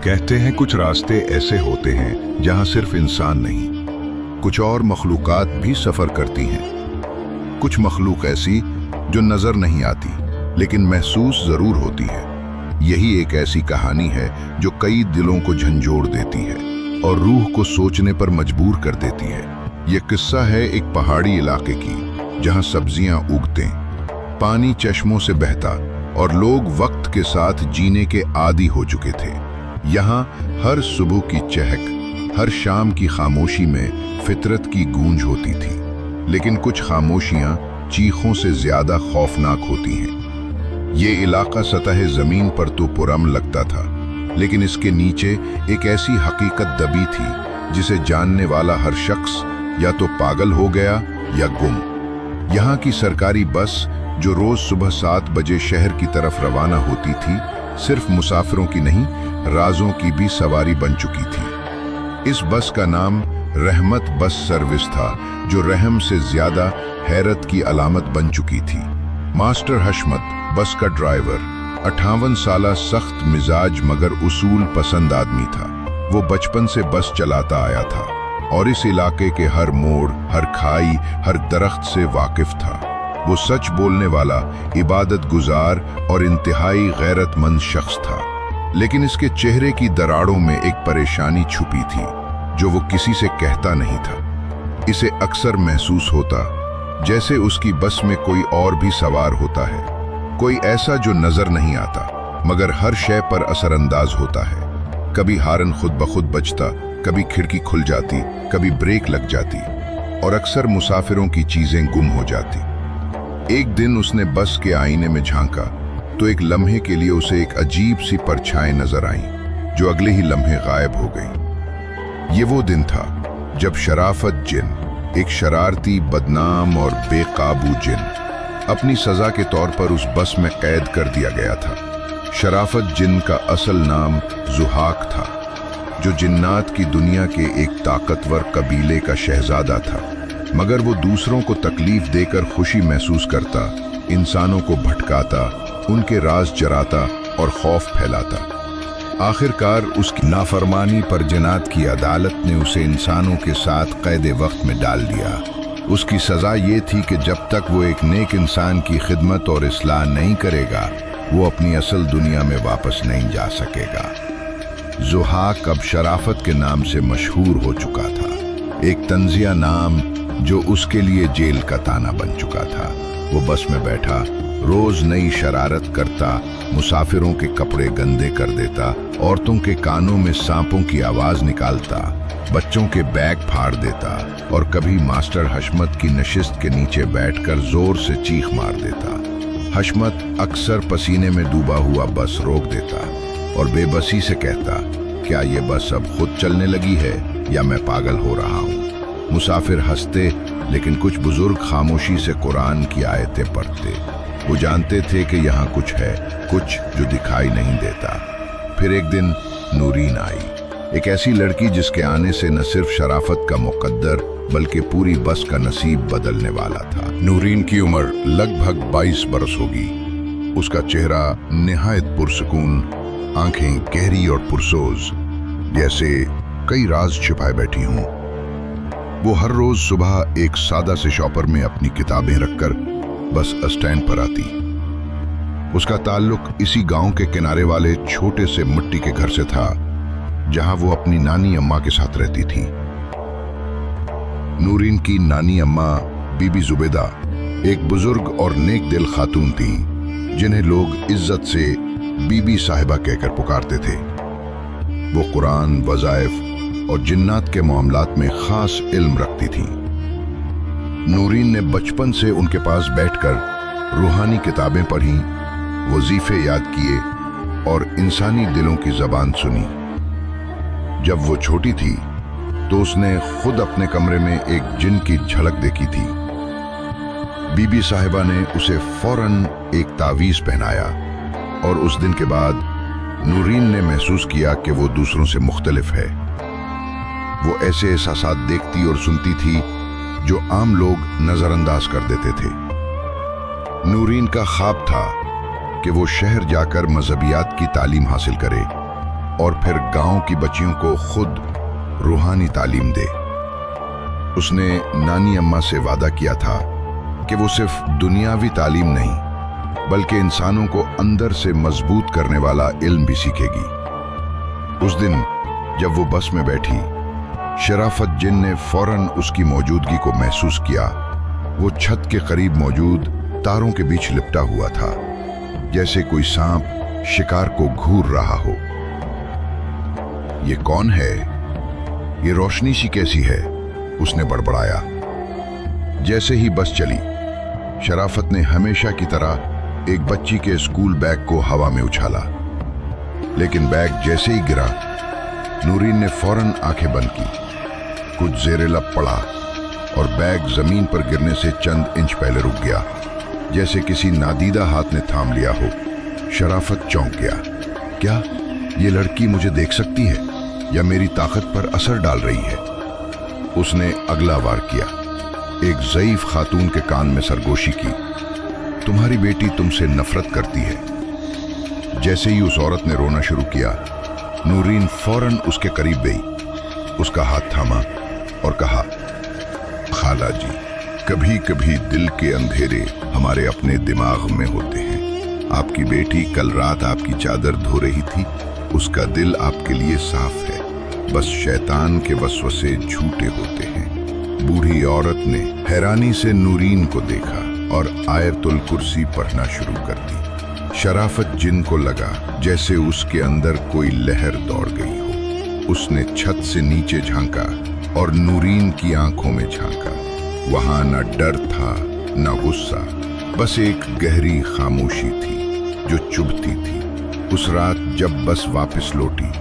कहते हैं कुछ रास्ते ऐसे होते हैं जहां सिर्फ इंसान नहीं, कुछ और मखलूकात भी सफर करती हैं। कुछ मखलूक ऐसी जो नजर नहीं आती लेकिन महसूस जरूर होती है। यही एक ऐसी कहानी है जो कई दिलों को झंझोड़ देती है और रूह को सोचने पर मजबूर कर देती है। यह किस्सा है एक पहाड़ी इलाके की जहां सब्जियां उगते, पानी चश्मों से बहता और लोग वक्त के साथ जीने के आदी हो चुके थे। यहाँ हर सुबह की चहक, हर शाम की खामोशी में फितरत की गूंज होती थी, लेकिन कुछ खामोशियां चीखों से ज्यादा खौफनाक होती हैं। ये इलाका सतह जमीन पर तो पुरअमन लगता था, लेकिन इसके नीचे एक ऐसी हकीकत दबी थी जिसे जानने वाला हर शख्स या तो पागल हो गया या गुम। यहाँ की सरकारी बस जो रोज सुबह 7 बजे शहर की तरफ रवाना होती थी, सिर्फ मुसाफिरों की नहीं, राजों की भी सवारी बन चुकी थी। इस बस का नाम रहमत बस सर्विस था, जो रहम से ज्यादा हैरत की अलामत बन चुकी थी। मास्टर हशमत बस का ड्राइवर 58 साला सख्त मिजाज मगर उसूल पसंद आदमी था। वो बचपन से बस चलाता आया था और इस इलाके के हर मोड़, हर खाई, हर दरख्त से वाकिफ था। वो सच बोलने वाला, इबादत गुजार और इंतहाई गैरतमंद शख्स था, लेकिन इसके चेहरे की दरारों में एक परेशानी छुपी थी जो वो किसी से कहता नहीं था। इसे अक्सर महसूस होता जैसे उसकी बस में कोई और भी सवार होता है, कोई ऐसा जो नजर नहीं आता मगर हर शय पर असरअंदाज होता है। कभी हारन खुद बखुद बजता, कभी खिड़की खुल जाती, कभी ब्रेक लग जाती और अक्सर मुसाफिरों की चीजें गुम हो जाती। एक दिन उसने बस के आईने में झांका तो एक लम्हे के लिए उसे एक अजीब सी परछाई नजर आई, जो अगले ही लम्हे गायब हो गई। ये वो दिन था जब शराफत जिन, एक शरारती, बदनाम और बेकाबू जिन, अपनी सजा के तौर पर उस बस में कैद कर दिया गया था। शराफत जिन का असल नाम जुहाक था, जो जिन्नात की दुनिया के एक ताकतवर कबीले का शहजादा था, मगर वो दूसरों को तकलीफ देकर खुशी महसूस करता, इंसानों को भटकाता, उनके राज चराता और खौफ फैलाता। आखिरकार उसकी नाफरमानी पर जिन्नात की अदालत ने उसे इंसानों के साथ कैद वक्त में डाल दिया। उसकी सजा ये थी कि जब तक वो एक नेक इंसान की खिदमत और इस्लाह नहीं करेगा, वो अपनी असल दुनिया में वापस नहीं जा सकेगा। जुहाक अब शराफत के नाम से मशहूर हो चुका था, एक तंजिया नाम जो उसके लिए जेल का ताना बन चुका था। वो बस में बैठा रोज नई शरारत करता, मुसाफिरों के कपड़े गंदे कर देता, औरतों के कानों में सांपों की आवाज निकालता, बच्चों के बैग फाड़ देता और कभी मास्टर हशमत की नशिस्त के नीचे बैठकर जोर से चीख मार देता। हशमत अक्सर पसीने में डूबा हुआ बस रोक देता और बेबसी से कहता, क्या ये बस अब खुद चलने लगी है या मैं पागल हो रहा हूँ? मुसाफिर हंसते, लेकिन कुछ बुजुर्ग खामोशी से कुरान की आयतें पढ़ते। वो जानते थे कि यहाँ कुछ है, कुछ जो दिखाई नहीं देता। फिर एक दिन नूरीन आई, एक ऐसी लड़की जिसके आने से न सिर्फ शराफत का मुकद्दर बल्कि पूरी बस का नसीब बदलने वाला था। नूरीन की उम्र लगभग 22 बरस होगी। उसका चेहरा निहायत पुरसुकून, आंखें गहरी और पुरसोज, जैसे कई राज छिपाए बैठी हों। वो हर रोज सुबह एक सादा से शॉपर में अपनी किताबें रखकर बस स्टैंड पर आती। उसका ताल्लुक इसी गांव के किनारे वाले छोटे से मिट्टी के घर से था, जहां वो अपनी नानी अम्मा के साथ रहती थी। नूरीन की नानी अम्मा बीबी जुबेदा एक बुजुर्ग और नेक दिल खातून थी, जिन्हें लोग इज्जत से बीबी साहिबा कहकर पुकारते थे। वो कुरान, वज़ाइफ और जिन्नात के मामलात में खास इल्म रखती थी। नूरीन ने बचपन से उनके पास बैठकर रूहानी किताबें पढ़ी, वजीफे याद किए और इंसानी दिलों की जबान सुनी। जब वो छोटी थी तो उसने खुद अपने कमरे में एक जिन की झलक देखी थी। बीबी साहिबा ने उसे फौरन एक तावीज पहनाया और उस दिन के बाद नूरीन ने महसूस किया कि वो दूसरों से मुख्तलिफ है। वो ऐसे एहसासात देखती और सुनती थी जो आम लोग नजरअंदाज कर देते थे। नूरीन का ख्वाब था कि वो शहर जाकर मजहबियात की तालीम हासिल करे, और फिर गांव की बच्चियों को खुद रूहानी तालीम दे। उसने नानी अम्मा से वादा किया था कि वो सिर्फ दुनियावी तालीम नहीं बल्कि इंसानों को अंदर से मजबूत करने वाला इल्म भी सीखेगी। उस दिन जब वो बस में बैठी, शराफत जिन ने फौरन उसकी मौजूदगी को महसूस किया। वो छत के करीब मौजूद तारों के बीच लिपटा हुआ था, जैसे कोई सांप शिकार को घूर रहा हो। ये कौन है? ये रोशनी सी कैसी है? उसने बड़बड़ाया। जैसे ही बस चली, शराफत ने हमेशा की तरह एक बच्ची के स्कूल बैग को हवा में उछाला, लेकिन बैग जैसे ही गिरा, नूरीन ने फौरन आंखें बंद की। कुछ जेरे लब पड़ा और बैग जमीन पर गिरने से चंद इंच पहले रुक गया, जैसे किसी नादीदा हाथ ने थाम लिया हो। शराफत चौंक गया। क्या ये लड़की मुझे देख सकती है या मेरी ताकत पर असर डाल रही है? उसने अगला वार किया। एक ज़ईफ खातून के कान में सरगोशी की। तुम्हारी बेटी तुमसे नफरत करती है। जैसे ही उस औरत ने रोना शुरू किया, नूरीन फौरन उसके करीब गई, उसका हाथ थामा और कहा, खाला जी, कभी कभी दिल के अंधेरे हमारे अपने दिमाग में होते हैं। आपकी बेटी कल रात आपकी चादर धो रही थी, उसका दिल आपके लिए साफ है, बस शैतान के वसवसे झूठे होते हैं। बूढ़ी औरत ने हैरानी से नूरीन को देखा और आयतुल कुर्सी पढ़ना शुरू कर दी। शराफत जिन को लगा जैसे उसके अंदर कोई लहर दौड़ गई हो। उसने छत से नीचे झांका और नूरीन की आंखों में झांका। वहां न डर था न गुस्सा, बस एक गहरी खामोशी थी जो चुभती थी। उस रात जब बस वापस लौटी,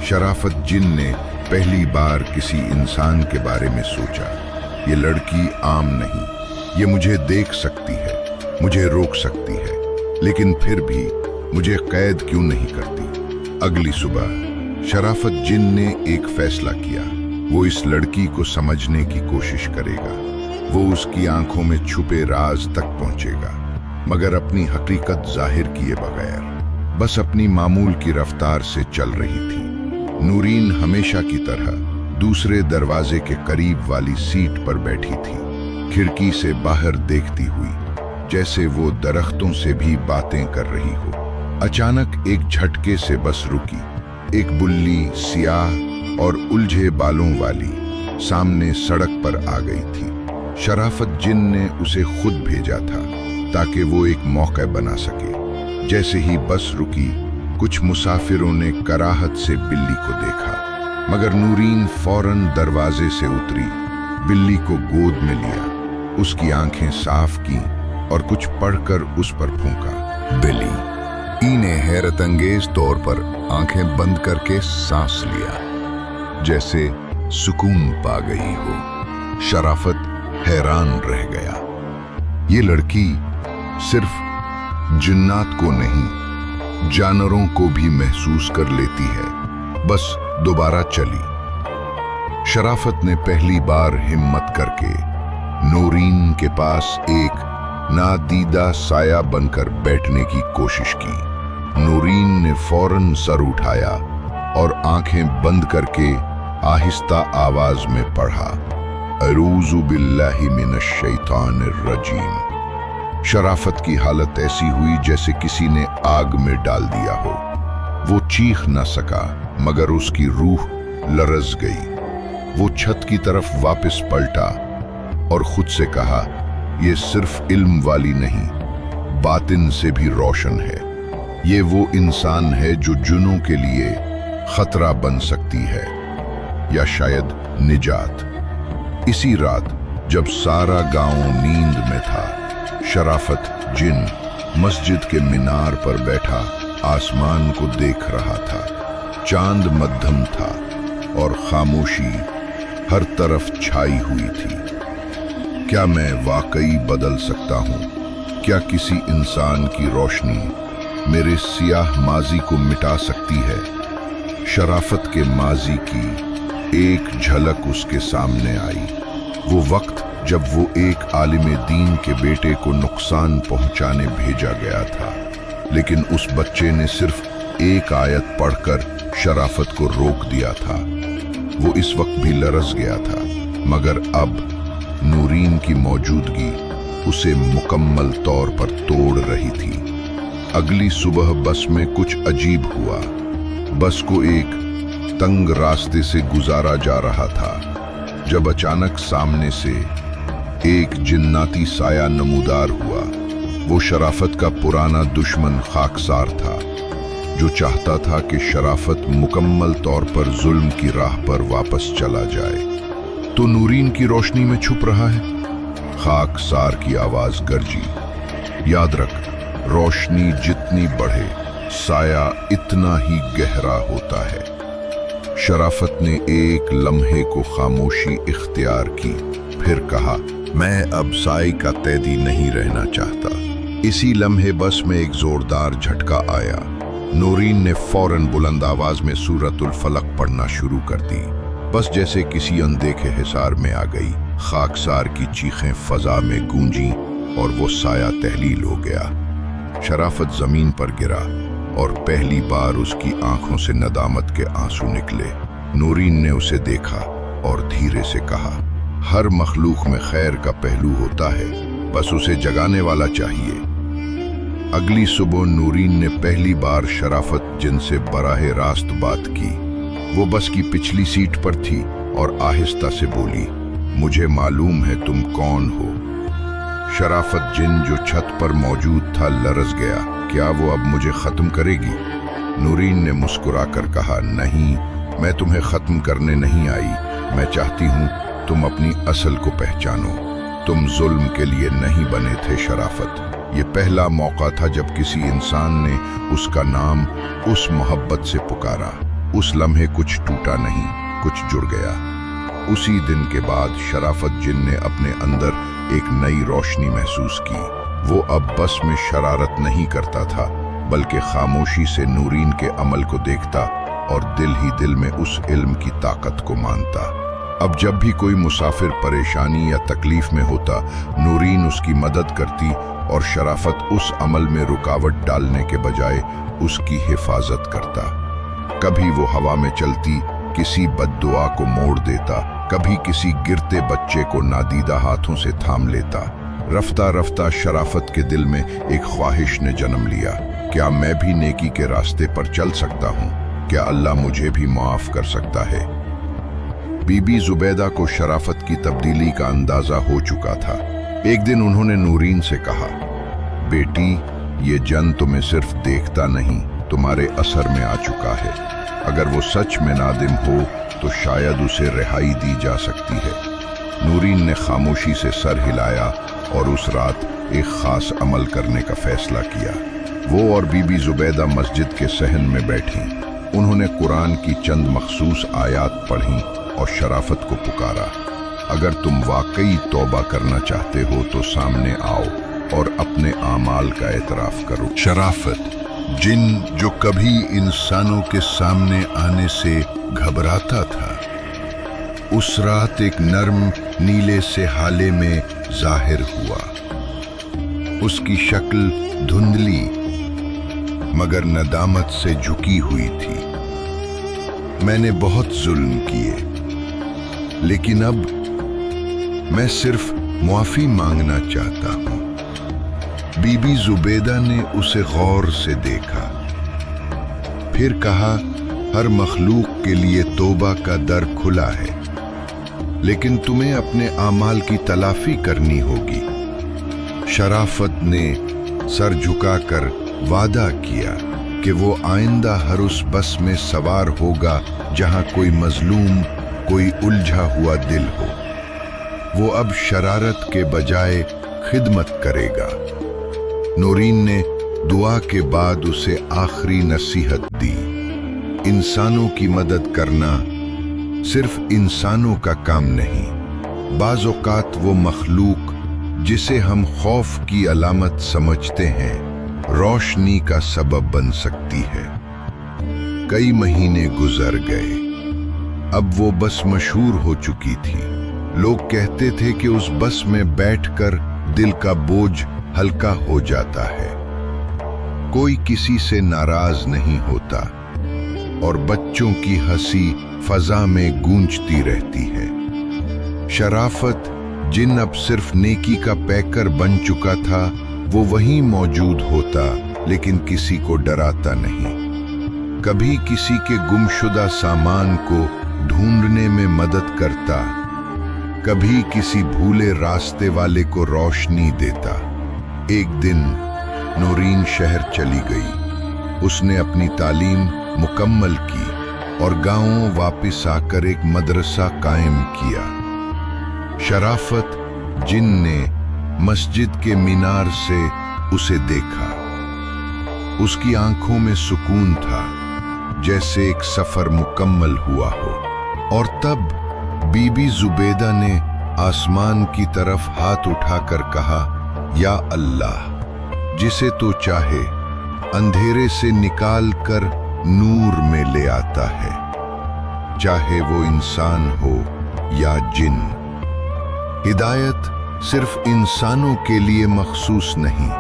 शराफत जिन ने पहली बार किसी इंसान के बारे में सोचा, ये लड़की आम नहीं, ये मुझे देख सकती है, मुझे रोक सकती है, लेकिन फिर भी मुझे कैद क्यों नहीं करती। अगली सुबह शराफत जिन ने एक फैसला किया। वो इस लड़की को समझने की कोशिश करेगा। वो उसकी आंखों में छुपे राज तक पहुंचेगा, मगर अपनी हकीकत जाहिर किए बगैर, बस अपनी मामूल की रफ्तार से चल रही थी। नूरीन हमेशा की तरह दूसरे दरवाजे के करीब वाली सीट पर बैठी थी, खिड़की से बाहर देखती हुई, जैसे वो दरख्तों से भी बातें कर रही हो। अचानक एक झटके से बस रुकी। एक बुल्ली सियाह और उलझे बालों वाली सामने सड़क पर आ गई थी। शराफत जिन ने उसे खुद भेजा था ताकि वो एक मौका बना सके। जैसे ही बस रुकी, कुछ मुसाफिरों ने कराहत से बिल्ली को देखा, मगर नूरीन फौरन दरवाजे से उतरी, बिल्ली को गोद में लिया, उसकी आंखें साफ की और कुछ पढ़कर उस पर फूंका। बिल्ली ने हैरत अंगेज तौर पर आंखें बंद करके सांस लिया, जैसे सुकून पा गई हो। शराफत हैरान रह गया। ये लड़की सिर्फ जिन्नात को नहीं, जानवरों को भी महसूस कर लेती है। बस दोबारा चली। शराफत ने पहली बार हिम्मत करके नूरीन के पास एक नादीदा साया बनकर बैठने की कोशिश की। नूरीन ने फौरन सर उठाया और आंखें बंद करके आहिस्ता आवाज में पढ़ा, अऊज़ु बिल्लाहि मिनश शैतानिर रजीम। शराफत की हालत ऐसी हुई जैसे किसी ने आग में डाल दिया हो। वो चीख न सका, मगर उसकी रूह लरज गई। वो छत की तरफ वापस पलटा और खुद से कहा, ये सिर्फ इल्म वाली नहीं, बातिन से भी रोशन है। ये वो इंसान है जो जुनों के लिए खतरा बन सकती है, या शायद निजात। इसी रात जब सारा गांव नींद में था, शराफत जिन मस्जिद के मीनार पर बैठा आसमान को देख रहा था। चांद मध्यम था और खामोशी हर तरफ छाई हुई थी। क्या मैं वाकई बदल सकता हूँ? क्या किसी इंसान की रोशनी मेरे सियाह माजी को मिटा सकती है? शराफत के माजी की एक झलक उसके सामने आई। वो वक्त जब वो एक आलिम दीन के बेटे को नुकसान पहुंचाने भेजा गया था, लेकिन उस बच्चे ने सिर्फ एक आयत पढ़कर शराफत को रोक दिया था। वो इस वक्त भी लरस गया था, मगर अब नूरीन की मौजूदगी उसे मुकम्मल तौर पर तोड़ रही थी। अगली सुबह बस में कुछ अजीब हुआ। बस को एक तंग रास्ते से गुजारा जा रहा था, जब अचानक सामने से एक जिन्नाती साया नमूदार हुआ। वो शराफत का पुराना दुश्मन खाकसार था, जो चाहता था कि शराफत मुकम्मल तौर पर जुल्म की राह पर वापस चला जाए। तो नूरीन की रोशनी में छुप रहा है। खाकसार की आवाज गरजी, याद रख, रोशनी जितनी बढ़े साया इतना ही गहरा होता है। शराफत ने एक लम्हे को खामोशी इख्तियार की, फिर कहा, मैं अब साई का कैदी नहीं रहना चाहता। इसी लम्हे बस में एक जोरदार झटका आया। नूरीन ने फौरन बुलंद आवाज में सूरतुल फलक पढ़ना शुरू कर दी। बस जैसे किसी अनदेखे हिसार में आ गई। खाकसार की चीखें फजा में गूंजी और वो साया तहलील हो गया। शराफत जमीन पर गिरा और पहली बार उसकी आंखों से नदामत के आंसू निकले। नूरीन ने उसे देखा और धीरे से कहा, हर मखलूक में खैर का पहलू होता है, बस उसे जगाने वाला चाहिए। अगली सुबह नूरीन ने पहली बार शराफत जिनसे बराहे रास्त बात की। वो बस की पिछली सीट पर थी और आहिस्ता से बोली, मुझे मालूम है तुम कौन हो। शराफत जिन जो छत पर मौजूद था लरस गया। क्या वो अब मुझे खत्म करेगी? नूरीन ने मुस्कुराकर कहा, नहीं, मैं तुम्हें खत्म करने नहीं आई। मैं चाहती हूँ तुम अपनी असल को पहचानो। तुम जुल्म के लिए नहीं बने थे शराफत। ये पहला मौका था जब किसी इंसान ने उसका नाम उस मोहब्बत से पुकारा। उस लम्हे कुछ टूटा नहीं, कुछ जुड़ गया। उसी दिन के बाद शराफत जिन ने अपने अंदर एक नई रोशनी महसूस की। वो अब बस में शरारत नहीं करता था, बल्कि खामोशी से नूरीन के अमल को देखता और दिल ही दिल में उस इल्म की ताकत को मानता। अब जब भी कोई मुसाफिर परेशानी या तकलीफ में होता, नूरीन उसकी मदद करती और शराफत उस अमल में रुकावट डालने के बजाय उसकी हिफाजत करता। कभी वो हवा में चलती किसी बद्दुआ को मोड़ देता, कभी किसी गिरते बच्चे को नादीदा हाथों से थाम लेता। रफ्ता रफ्ता शराफत के दिल में एक ख्वाहिश ने जन्म लिया, क्या मैं भी नेकी के रास्ते पर चल सकता हूँ? क्या अल्लाह मुझे भी माफ कर सकता है? बीबी जुबैदा को शराफत की तब्दीली का अंदाजा हो चुका था। एक दिन उन्होंने नूरीन से कहा, बेटी, ये जन तुम्हें सिर्फ देखता नहीं, तुम्हारे असर में आ चुका है। अगर वो सच में नादिम हो तो शायद उसे रिहाई दी जा सकती है। नूरीन ने खामोशी से सर हिलाया और उस रात एक खास अमल करने का फैसला किया। वो और बीबी जुबैदा मस्जिद के सहन में बैठी। उन्होंने कुरान की चंद मखसूस आयात पढ़ी और शराफत को पुकारा, अगर तुम वाकई तौबा करना चाहते हो तो सामने आओ और अपने आमाल का एतराफ करो। शराफत जिन जो कभी इंसानों के सामने आने से घबराता था, उस रात एक नर्म नीले से हाले में जाहिर हुआ। उसकी शक्ल धुंधली मगर नदामत से झुकी हुई थी। मैंने बहुत जुल्म किए, लेकिन अब मैं सिर्फ मुआफी मांगना चाहता हूं। बीबी जुबैदा ने उसे गौर से देखा, फिर कहा, हर मखलूक के लिए तौबा का दर खुला है, लेकिन तुम्हें अपने आमाल की तलाफी करनी होगी। शराफत ने सर झुकाकर वादा किया कि वो आइंदा हर उस बस में सवार होगा जहां कोई मजलूम, कोई उलझा हुआ दिल हो। वो अब शरारत के बजाय खिदमत करेगा। नूरीन ने दुआ के बाद उसे आखिरी नसीहत दी, इंसानों की मदद करना सिर्फ इंसानों का काम नहीं, बाज़ औक़ात वो मखलूक जिसे हम खौफ की अलामत समझते हैं, रोशनी का सबब बन सकती है। कई महीने गुजर गए। अब वो बस मशहूर हो चुकी थी। लोग कहते थे कि उस बस में बैठकर दिल का बोझ हल्का हो जाता है। कोई किसी से नाराज नहीं होता, और बच्चों की हंसी फजा में गूंजती रहती है। शराफत, जिन अब सिर्फ नेकी का पैकर बन चुका था, वो वहीं मौजूद होता लेकिन किसी को डराता नहीं। कभी किसी के गुमशुदा सामान को ढूंढने में मदद करता, कभी किसी भूले रास्ते वाले को रोशनी देता। एक दिन नौरीन शहर चली गई। उसने अपनी तालीम मुकम्मल की और गांव वापस आकर एक मदरसा कायम किया। शराफत, जिन ने मस्जिद के मीनार से उसे देखा, उसकी आंखों में सुकून था, जैसे एक सफर मुकम्मल हुआ हो। और तब बीबी जुबैदा ने आसमान की तरफ हाथ उठाकर कहा, या अल्लाह, जिसे तो चाहे अंधेरे से निकाल कर नूर में ले आता है, चाहे वो इंसान हो या जिन। हिदायत सिर्फ इंसानों के लिए मखसूस नहीं,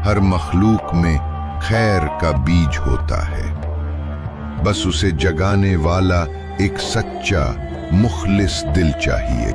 हर मखलूक में खैर का बीज होता है। बस उसे जगाने वाला एक सच्चा मुखलिस दिल चाहिए।